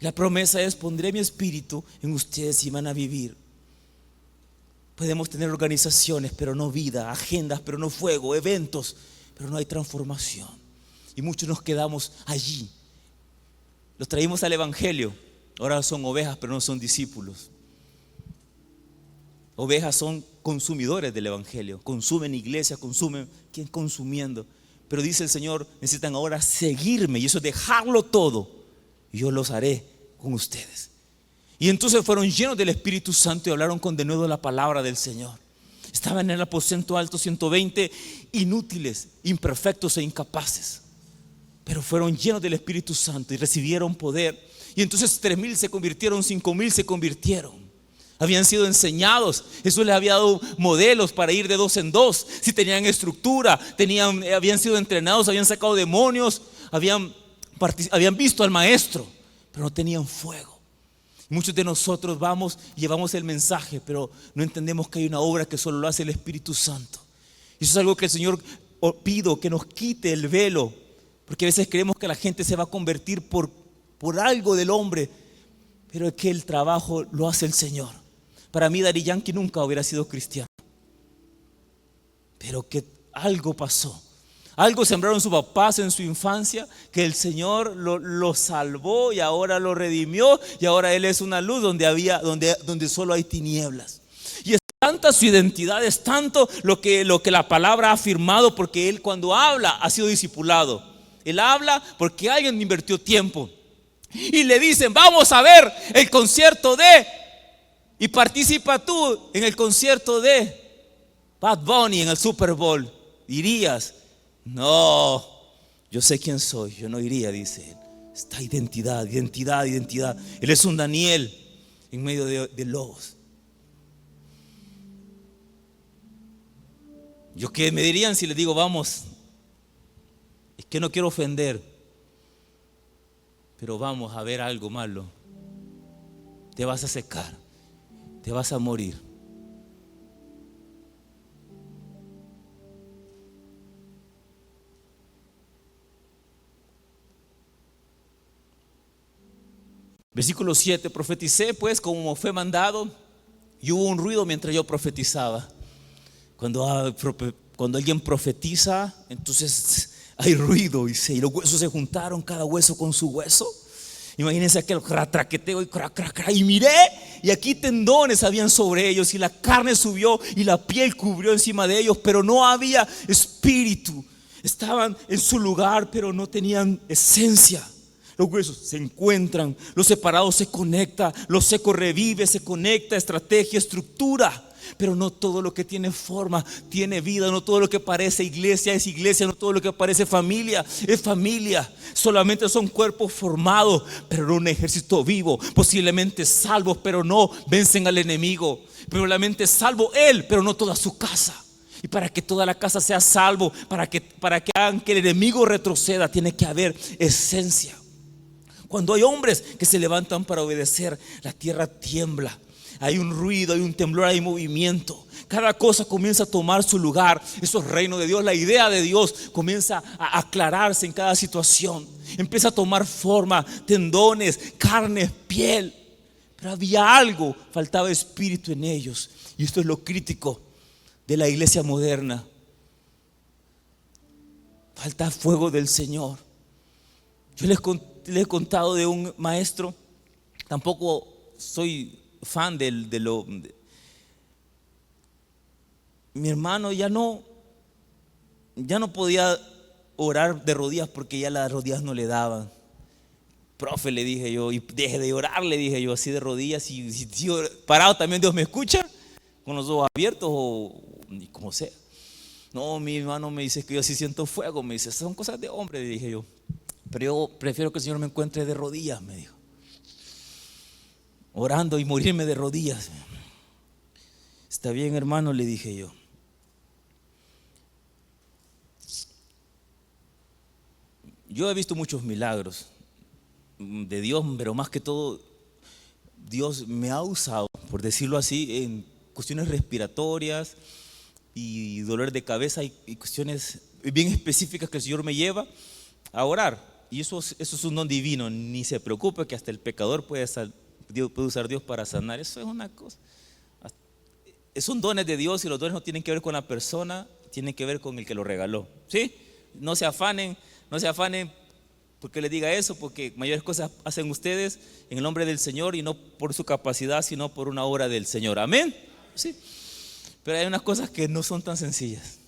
La promesa es: pondré mi espíritu en ustedes y van a vivir. Podemos tener organizaciones, pero no vida, agendas, pero no fuego, eventos, pero no hay transformación. Y muchos nos quedamos allí. Los traímos al evangelio. Ahora son ovejas, pero no son discípulos. Ovejas son consumidores del evangelio. Consumen iglesia, consumen. ¿Quién consumiendo? Pero dice el Señor: necesitan ahora seguirme, y eso es dejarlo todo. Y yo los haré con ustedes. Y entonces fueron llenos del Espíritu Santo y hablaron con denuedo la palabra del Señor. Estaban en el aposento alto 120, inútiles, imperfectos e incapaces, pero fueron llenos del Espíritu Santo y recibieron poder. Y entonces 3,000 se convirtieron, 5,000 se convirtieron. Habían sido enseñados. Jesús les había dado modelos para ir de 2 en 2. Si tenían estructura, habían sido entrenados, habían sacado demonios, habían visto al maestro, pero no tenían fuego. Muchos de nosotros vamos y llevamos el mensaje, pero no entendemos que hay una obra que solo lo hace el Espíritu Santo. Y eso es algo que el Señor pido, que nos quite el velo, porque a veces creemos que la gente se va a convertir por algo del hombre, pero es que el trabajo lo hace el Señor. Para mí Daddy Yankee nunca hubiera sido cristiano, pero que algo pasó. Algo sembraron sus papás en su infancia, que el Señor lo salvó y ahora lo redimió, y ahora Él es una luz donde solo hay tinieblas. Y es tanta su identidad, es tanto lo que la palabra ha afirmado, porque Él cuando habla ha sido discipulado. Él habla porque alguien invirtió tiempo. Y le dicen: vamos a ver el concierto y participa tú en el concierto de Bad Bunny en el Super Bowl. ¿Irías? No, yo sé quién soy, yo no iría, dice él. Esta identidad. Él es un Daniel en medio de lobos. Yo qué me dirían si les digo: vamos, es que no quiero ofender, pero vamos a ver algo malo. Te vas a secar, te vas a morir. Versículo 7: profeticé pues como fue mandado, y hubo un ruido mientras yo profetizaba. Cuando alguien profetiza, entonces hay ruido, y los huesos se juntaron, cada hueso con su hueso. Imagínense aquel traqueteo y miré, y aquí tendones habían sobre ellos, y la carne subió y la piel cubrió encima de ellos, pero no había espíritu. Estaban en su lugar, pero no tenían esencia. Los huesos se encuentran, lo separado se conecta, lo seco revive, se conecta, estrategia, estructura. Pero no todo lo que tiene forma tiene vida. No todo lo que parece iglesia es iglesia. No todo lo que parece familia es familia. Solamente son cuerpos formados, pero no un ejército vivo. Posiblemente salvos, pero no vencen al enemigo. Probablemente salvo él, pero no toda su casa. Y para que toda la casa sea salvo, para que hagan que el enemigo retroceda, tiene que haber esencia. Cuando hay hombres que se levantan para obedecer, la tierra tiembla. Hay un ruido, hay un temblor, hay movimiento. Cada cosa comienza a tomar su lugar. Eso es reino de Dios. La idea de Dios comienza a aclararse en cada situación. Empieza a tomar forma, tendones, carne, piel. Pero había algo, faltaba espíritu en ellos. Y esto es lo crítico de la iglesia moderna. Falta fuego del Señor. Yo les he contado de un maestro. Tampoco soy fan mi hermano ya no podía orar de rodillas porque ya las rodillas no le daban. Profe, le dije yo, y deje de orar, le dije yo, así de rodillas. Y si sigo parado también Dios me escucha, con los ojos abiertos o como sea. No, mi hermano me dice que yo sí siento fuego. Me dice, son cosas de hombre, le dije yo. Pero yo prefiero que el Señor me encuentre de rodillas, me dijo. Orando y morirme de rodillas. Está bien, hermano, le dije yo. Yo he visto muchos milagros de Dios, pero más que todo Dios me ha usado, por decirlo así, en cuestiones respiratorias y dolor de cabeza y cuestiones bien específicas que el Señor me lleva a orar. Y eso es un don divino. Ni se preocupe que hasta el pecador puede usar Dios para sanar. Eso es una cosa. Son dones de Dios, y los dones no tienen que ver con la persona, tienen que ver con el que lo regaló. ¿Sí? No se afanen porque les diga eso, porque mayores cosas hacen ustedes en el nombre del Señor, y no por su capacidad, sino por una obra del Señor. Amén. Sí. Pero hay unas cosas que no son tan sencillas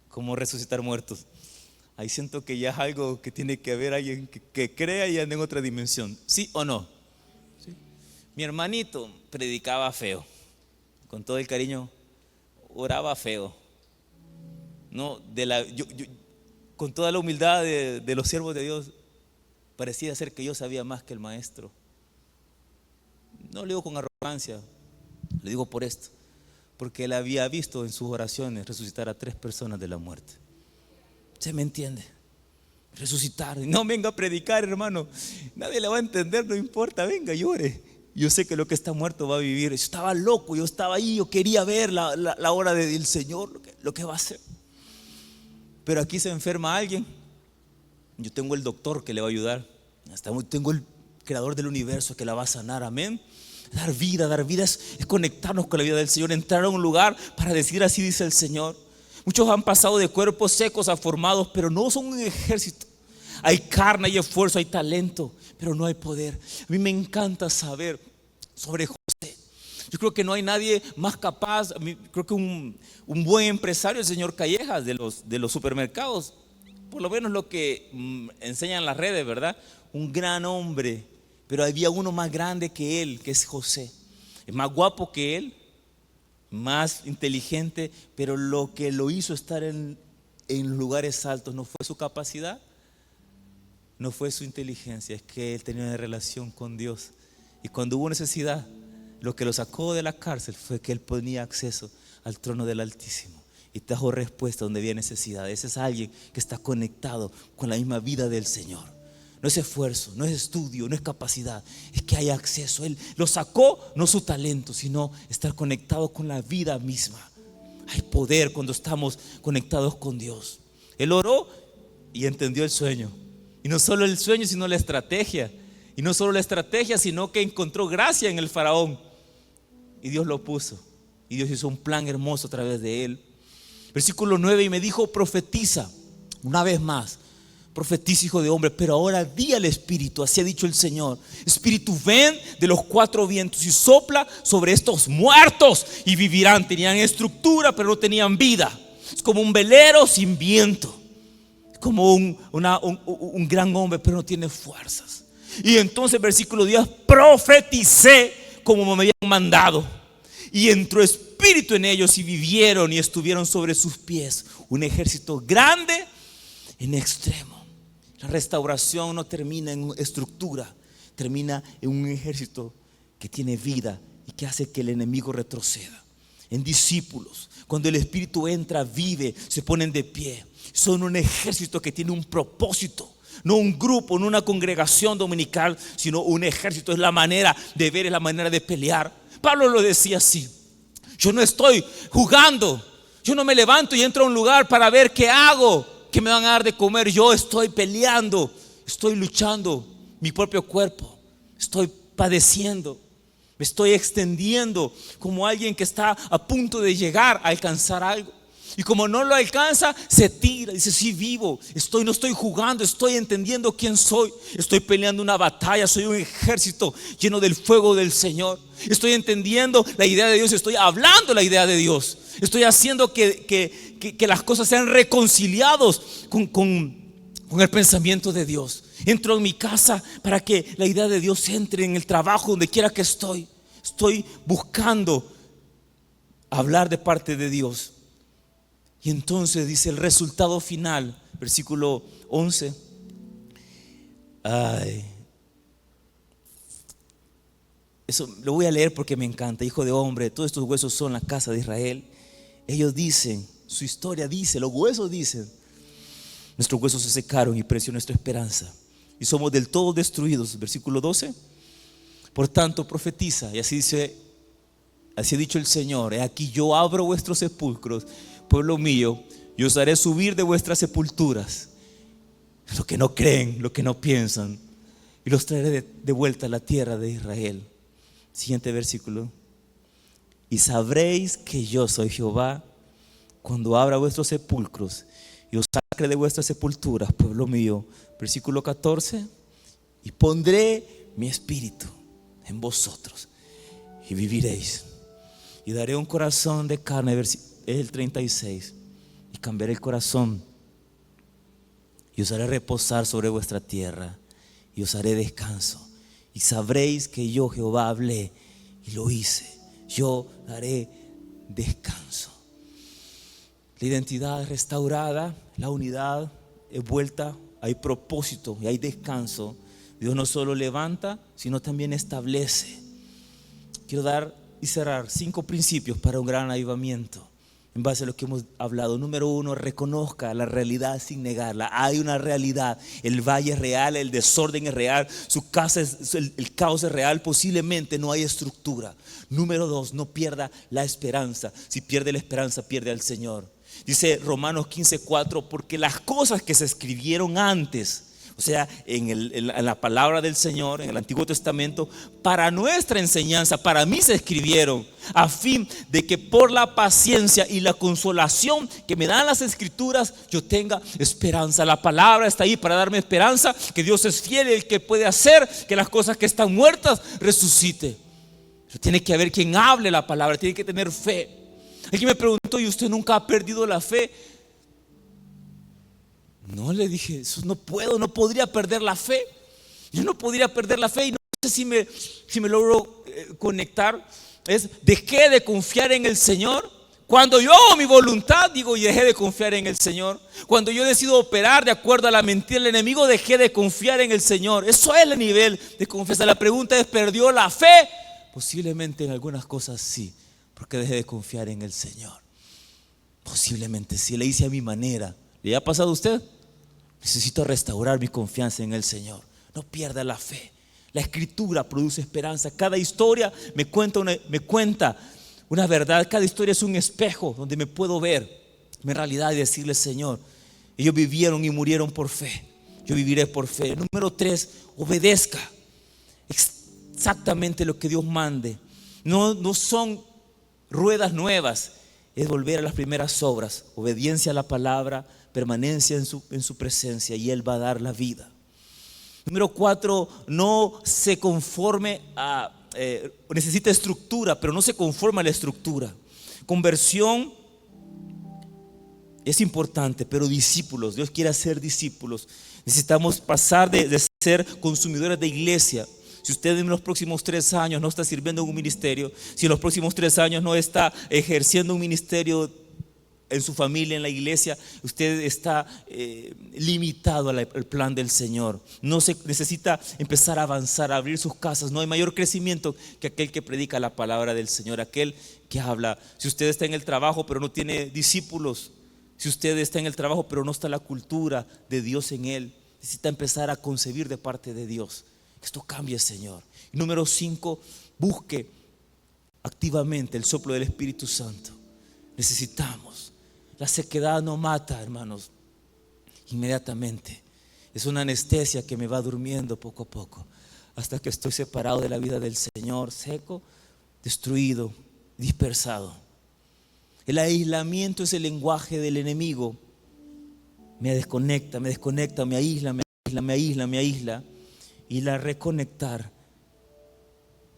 como resucitar muertos. Ahí siento que ya es algo que tiene que haber alguien que crea y ande en otra dimensión. ¿Sí o no? ¿Sí? Mi hermanito predicaba feo, con todo el cariño, oraba feo. No, con toda la humildad de los siervos de Dios, parecía ser que yo sabía más que el maestro. No lo digo con arrogancia, lo digo por esto, porque él había visto en sus oraciones resucitar a 3 personas de la muerte. ¿Se me entiende? Resucitar. No venga a predicar, hermano, nadie le va a entender, no importa, venga, llore. Yo sé que lo que está muerto va a vivir. Yo estaba loco, yo estaba ahí, yo quería ver la obra del Señor, lo que va a hacer. Pero aquí se enferma alguien, yo tengo el doctor que le va a ayudar, tengo el creador del universo que la va a sanar. Amén. Dar vida es conectarnos con la vida del Señor, entrar a un lugar para decir así dice el Señor. Muchos han pasado de cuerpos secos a formados, pero no son un ejército. Hay carne, hay esfuerzo, hay talento, pero no hay poder. A mí me encanta saber sobre José. Yo creo que no hay nadie más capaz. Creo que un buen empresario, el señor Callejas de los supermercados, por lo menos lo que enseñan las redes, ¿verdad? Un gran hombre, pero había uno más grande que él, que es José. Es más guapo que él, más inteligente, pero lo que lo hizo estar en lugares altos no fue su capacidad, no fue su inteligencia, es que él tenía una relación con Dios. Y cuando hubo necesidad, lo que lo sacó de la cárcel fue que él tenía acceso al trono del Altísimo y trajo respuesta donde había necesidad. Ese es alguien que está conectado con la misma vida del Señor. No es esfuerzo, no es estudio, no es capacidad, es que hay acceso. Él lo sacó, no su talento, sino estar conectado con la vida misma. Hay poder cuando estamos conectados con Dios. Él oró y entendió el sueño. Y no solo el sueño, sino la estrategia. Y no solo la estrategia, sino que encontró gracia en el faraón. Y Dios lo puso. Y Dios hizo un plan hermoso a través de él. Versículo 9, y me dijo, profetiza una vez más. Profetiza, hijo de hombre, pero ahora di al Espíritu, así ha dicho el Señor. Espíritu, ven de los 4 vientos y sopla sobre estos muertos y vivirán. Tenían estructura, pero no tenían vida. Es como un velero sin viento. Es como un gran hombre, pero no tiene fuerzas. Y entonces versículo 10, profeticé como me habían mandado. Y entró espíritu en ellos y vivieron y estuvieron sobre sus pies. Un ejército grande en extremo. La restauración no termina en estructura, termina en un ejército que tiene vida y que hace que el enemigo retroceda. En discípulos, cuando el Espíritu entra, vive, se ponen de pie. Son un ejército que tiene un propósito. No un grupo, no una congregación dominical, sino un ejército. Es la manera de ver, es la manera de pelear. Pablo lo decía así: yo no estoy jugando, yo no me levanto y entro a un lugar para ver qué hago, qué me van a dar de comer. Yo estoy peleando, estoy luchando mi propio cuerpo, estoy padeciendo, me estoy extendiendo como alguien que está a punto de llegar a alcanzar algo. Y como no lo alcanza, se tira, dice: sí, vivo, no estoy jugando, estoy entendiendo quién soy. Estoy peleando una batalla, soy un ejército lleno del fuego del Señor. Estoy entendiendo la idea de Dios, estoy hablando la idea de Dios. Estoy haciendo que las cosas sean reconciliados con el pensamiento de Dios. Entro en mi casa para que la idea de Dios entre en el trabajo, donde quiera que estoy. Estoy buscando hablar de parte de Dios. Y entonces dice el resultado final, versículo 11. Eso lo voy a leer porque me encanta. Hijo de hombre, todos estos huesos son la casa de Israel. Ellos dicen, su historia dice, los huesos dicen: nuestros huesos se secaron y pereció nuestra esperanza, y somos del todo destruidos. Versículo 12. Por tanto profetiza, y así dice, así ha dicho el Señor: he aquí yo abro vuestros sepulcros, pueblo mío, y os haré subir de vuestras sepulturas lo que no creen, lo que no piensan, y los traeré de vuelta a la tierra de Israel. Siguiente versículo: y sabréis que yo soy Jehová cuando abra vuestros sepulcros y os saque de vuestras sepulturas, pueblo mío. Versículo 14: y pondré mi espíritu en vosotros y viviréis, y daré un corazón de carne. El 36: y cambiaré el corazón y os haré reposar sobre vuestra tierra y os haré descanso, y sabréis que yo Jehová hablé y lo hice. Yo daré descanso. La identidad es restaurada, la unidad es vuelta, hay propósito y hay descanso. Dios no solo levanta, sino también establece. Quiero dar y cerrar 5 principios para un gran avivamiento en base a lo que hemos hablado. Número 1: reconozca la realidad sin negarla. Hay una realidad, el valle es real, el desorden es real, su casa el caos es real, posiblemente no hay estructura. Número 2: no pierda la esperanza. Si pierde la esperanza, pierde al Señor. Dice Romanos 15:4: porque las cosas que se escribieron antes, o sea, en la palabra del Señor, en el Antiguo Testamento, para nuestra enseñanza, para mí se escribieron, a fin de que por la paciencia y la consolación que me dan las Escrituras, yo tenga esperanza. La palabra está ahí para darme esperanza, que Dios es fiel y el que puede hacer que las cosas que están muertas resucite. Pero tiene que haber quien hable la palabra, tiene que tener fe. Alguien me preguntó: ¿y usted nunca ha perdido la fe? No, le dije, eso no podría perder la fe. Yo no podría perder la fe, y no sé si me logro conectar. Dejé de confiar en el Señor. Cuando yo hago mi voluntad, digo, y dejé de confiar en el Señor. Cuando yo decido operar de acuerdo a la mentira del enemigo, dejé de confiar en el Señor. Eso es el nivel de confianza. La pregunta es: ¿perdió la fe? Posiblemente en algunas cosas sí, porque dejé de confiar en el Señor. Posiblemente sí, le hice a mi manera. ¿Le ha pasado a usted? Necesito restaurar mi confianza en el Señor. No pierda la fe. La Escritura produce esperanza. Cada historia me cuenta una verdad. Cada historia es un espejo donde me puedo ver mi realidad y decirle: Señor, ellos vivieron y murieron por fe, yo viviré por fe. Número 3: obedezca exactamente lo que Dios mande. No son ruedas nuevas, es volver a las primeras obras. Obediencia a la palabra, permanencia en su presencia, y Él va a dar la vida. Número 4: no se conforme necesita estructura, pero no se conforma a la estructura. Conversión es importante, pero discípulos, Dios quiere hacer discípulos. Necesitamos pasar de ser consumidores de iglesia. Si usted en los próximos 3 años no está sirviendo en un ministerio, si en los próximos 3 años no está ejerciendo un ministerio en su familia, en la iglesia, usted está limitado al plan del Señor. No se necesita empezar a avanzar, a abrir sus casas. No hay mayor crecimiento que aquel que predica la palabra del Señor, aquel que habla. Si usted está en el trabajo pero no tiene discípulos, si usted está en el trabajo pero no está la cultura de Dios en él, necesita empezar a concebir de parte de Dios. Que esto cambie, Señor. Número 5: busque activamente el soplo del Espíritu Santo. Necesitamos. La sequedad no mata, hermanos, inmediatamente. Es una anestesia que me va durmiendo poco a poco, hasta que estoy separado de la vida del Señor, seco, destruido, dispersado. El aislamiento es el lenguaje del enemigo. Me desconecta, me aísla. Y la reconectar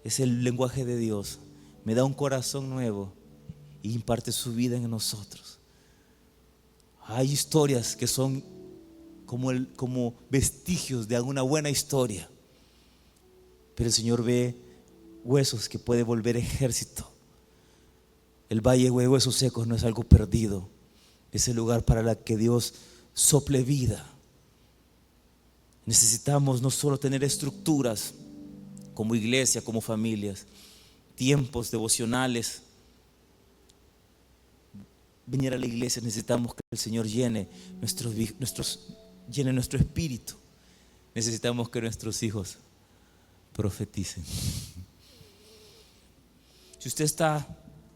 es el lenguaje de Dios. Me da un corazón nuevo y imparte su vida en nosotros. Hay historias que son como vestigios de alguna buena historia, pero el Señor ve huesos que puede volver ejército. El valle de huesos secos no es algo perdido, es el lugar para el que Dios sople vida. Necesitamos no solo tener estructuras como iglesia, como familias, tiempos devocionales. Venir a la iglesia, necesitamos que el Señor llene nuestro espíritu. Necesitamos que nuestros hijos profeticen. Si usted está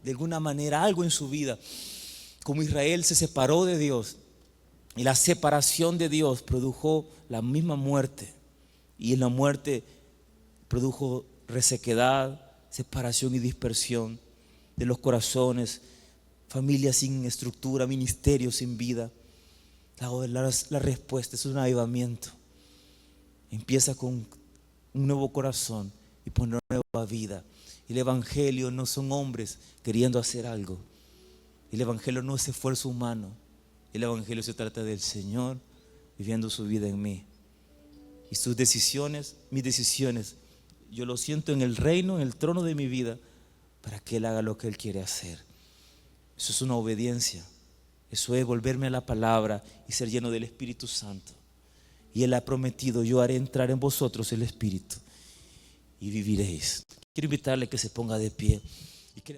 de alguna manera algo en su vida, como Israel se separó de Dios, y la separación de Dios produjo la misma muerte, y en la muerte produjo resequedad, separación y dispersión de los corazones, familias sin estructura, ministerios sin vida. La respuesta es un avivamiento. Empieza con un nuevo corazón y pone una nueva vida. El evangelio no son hombres queriendo hacer algo. El evangelio no es esfuerzo humano. El evangelio se trata del Señor viviendo su vida en mí. Y sus decisiones, mis decisiones, yo lo siento en el reino, en el trono de mi vida, para que Él haga lo que Él quiere hacer. Eso es una obediencia. Eso es volverme a la palabra y ser lleno del Espíritu Santo. Y Él ha prometido: yo haré entrar en vosotros el Espíritu y viviréis. Quiero invitarle a que se ponga de pie y que